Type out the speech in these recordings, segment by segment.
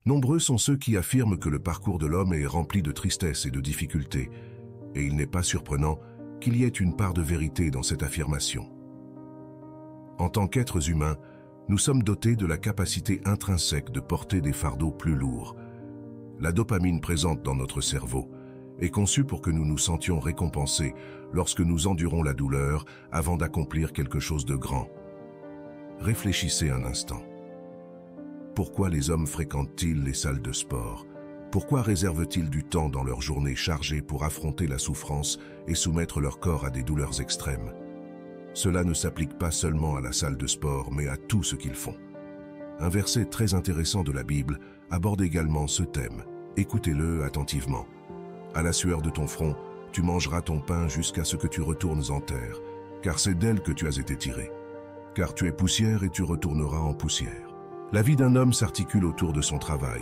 Nombreux sont ceux qui affirment que le parcours de l'homme est rempli de tristesse et de difficultés, et il n'est pas surprenant qu'il y ait une part de vérité dans cette affirmation. En tant qu'êtres humains, nous sommes dotés de la capacité intrinsèque de porter des fardeaux plus lourds. La dopamine présente dans notre cerveau est conçue pour que nous nous sentions récompensés lorsque nous endurons la douleur avant d'accomplir quelque chose de grand. Réfléchissez un instant. Pourquoi les hommes fréquentent-ils les salles de sport? Pourquoi réservent-ils du temps dans leur journée chargée pour affronter la souffrance et soumettre leur corps à des douleurs extrêmes? Cela ne s'applique pas seulement à la salle de sport, mais à tout ce qu'ils font. Un verset très intéressant de la Bible aborde également ce thème. Écoutez-le attentivement. À la sueur de ton front, tu mangeras ton pain jusqu'à ce que tu retournes en terre, car c'est d'elle que tu as été tiré. Car tu es poussière et tu retourneras en poussière. La vie d'un homme s'articule autour de son travail,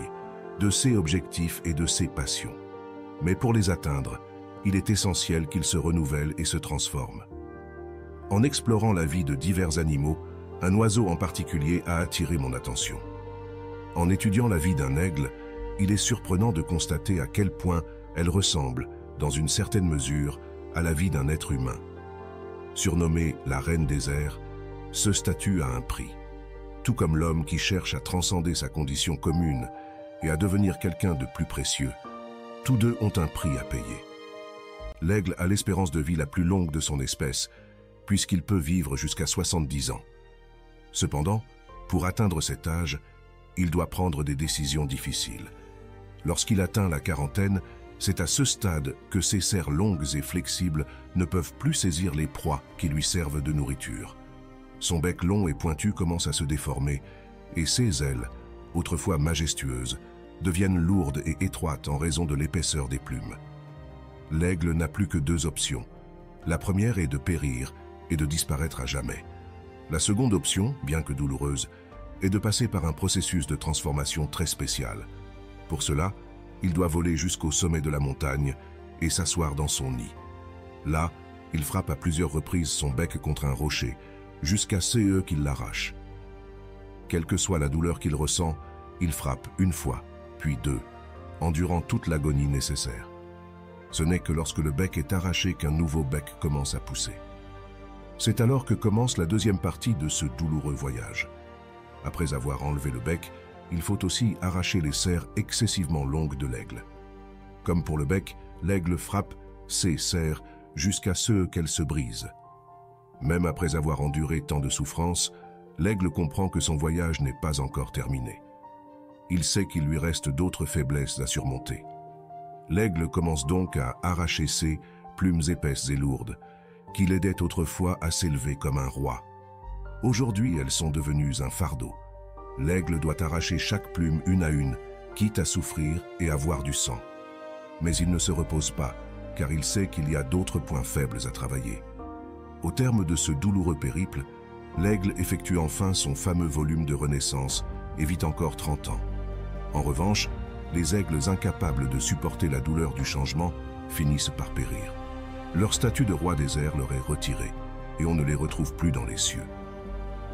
de ses objectifs et de ses passions. Mais pour les atteindre, il est essentiel qu'il se renouvelle et se transforme. En explorant la vie de divers animaux, un oiseau en particulier a attiré mon attention. En étudiant la vie d'un aigle, il est surprenant de constater à quel point elle ressemble, dans une certaine mesure, à la vie d'un être humain. Surnommée la reine des airs, ce statut a un prix. Tout comme l'homme qui cherche à transcender sa condition commune et à devenir quelqu'un de plus précieux, tous deux ont un prix à payer. L'aigle a l'espérance de vie la plus longue de son espèce, puisqu'il peut vivre jusqu'à 70 ans. Cependant, pour atteindre cet âge, il doit prendre des décisions difficiles. Lorsqu'il atteint la quarantaine, c'est à ce stade que ses serres longues et flexibles ne peuvent plus saisir les proies qui lui servent de nourriture. Son bec long et pointu commence à se déformer, et ses ailes, autrefois majestueuses, deviennent lourdes et étroites en raison de l'épaisseur des plumes. L'aigle n'a plus que deux options. La première est de périr et de disparaître à jamais. La seconde option, bien que douloureuse, est de passer par un processus de transformation très spécial. Pour cela, il doit voler jusqu'au sommet de la montagne et s'asseoir dans son nid. Là, il frappe à plusieurs reprises son bec contre un rocher, jusqu'à ce qu'il l'arrache. Quelle que soit la douleur qu'il ressent, il frappe une fois, puis deux, endurant toute l'agonie nécessaire. Ce n'est que lorsque le bec est arraché qu'un nouveau bec commence à pousser. C'est alors que commence la deuxième partie de ce douloureux voyage. Après avoir enlevé le bec, il faut aussi arracher les serres excessivement longues de l'aigle. Comme pour le bec, l'aigle frappe ses serres jusqu'à ce qu'elles se brisent. Même après avoir enduré tant de souffrances, l'aigle comprend que son voyage n'est pas encore terminé. Il sait qu'il lui reste d'autres faiblesses à surmonter. L'aigle commence donc à arracher ses plumes épaisses et lourdes, qui l'aidaient autrefois à s'élever comme un roi. Aujourd'hui, elles sont devenues un fardeau. L'aigle doit arracher chaque plume une à une, quitte à souffrir et à voir du sang. Mais il ne se repose pas, car il sait qu'il y a d'autres points faibles à travailler. Au terme de ce douloureux périple, l'aigle effectue enfin son fameux volume de renaissance et vit encore 30 ans. En revanche, les aigles incapables de supporter la douleur du changement finissent par périr. Leur statut de roi des airs leur est retiré et on ne les retrouve plus dans les cieux.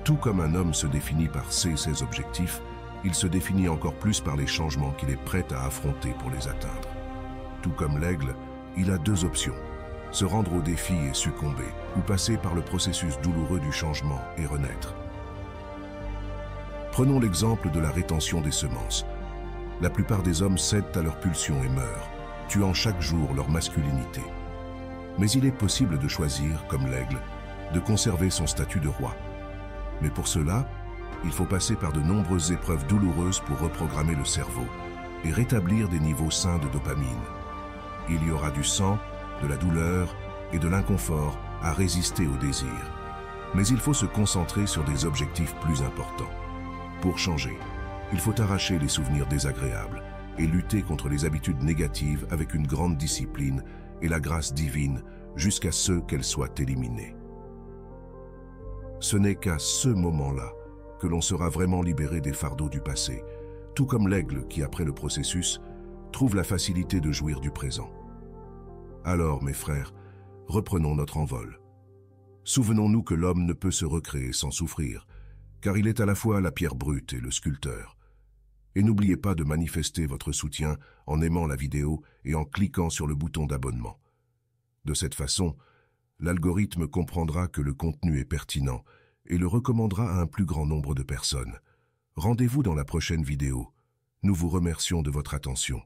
Tout comme un homme se définit par ses objectifs, il se définit encore plus par les changements qu'il est prêt à affronter pour les atteindre. Tout comme l'aigle, il a deux options: se rendre au défi et succomber, ou passer par le processus douloureux du changement et renaître. Prenons l'exemple de la rétention des semences. La plupart des hommes cèdent à leurs pulsions et meurent, tuant chaque jour leur masculinité. Mais il est possible de choisir, comme l'aigle, de conserver son statut de roi. Mais pour cela, il faut passer par de nombreuses épreuves douloureuses pour reprogrammer le cerveau et rétablir des niveaux sains de dopamine. Il y aura du sang, de la douleur et de l'inconfort à résister au désir. Mais il faut se concentrer sur des objectifs plus importants. Pour changer, il faut arracher les souvenirs désagréables et lutter contre les habitudes négatives avec une grande discipline et la grâce divine jusqu'à ce qu'elles soient éliminées. Ce n'est qu'à ce moment-là que l'on sera vraiment libéré des fardeaux du passé, tout comme l'aigle qui, après le processus, trouve la facilité de jouir du présent. Alors, mes frères, reprenons notre envol. Souvenons-nous que l'homme ne peut se recréer sans souffrir, car il est à la fois la pierre brute et le sculpteur. Et n'oubliez pas de manifester votre soutien en aimant la vidéo et en cliquant sur le bouton d'abonnement. De cette façon, l'algorithme comprendra que le contenu est pertinent et le recommandera à un plus grand nombre de personnes. Rendez-vous dans la prochaine vidéo. Nous vous remercions de votre attention.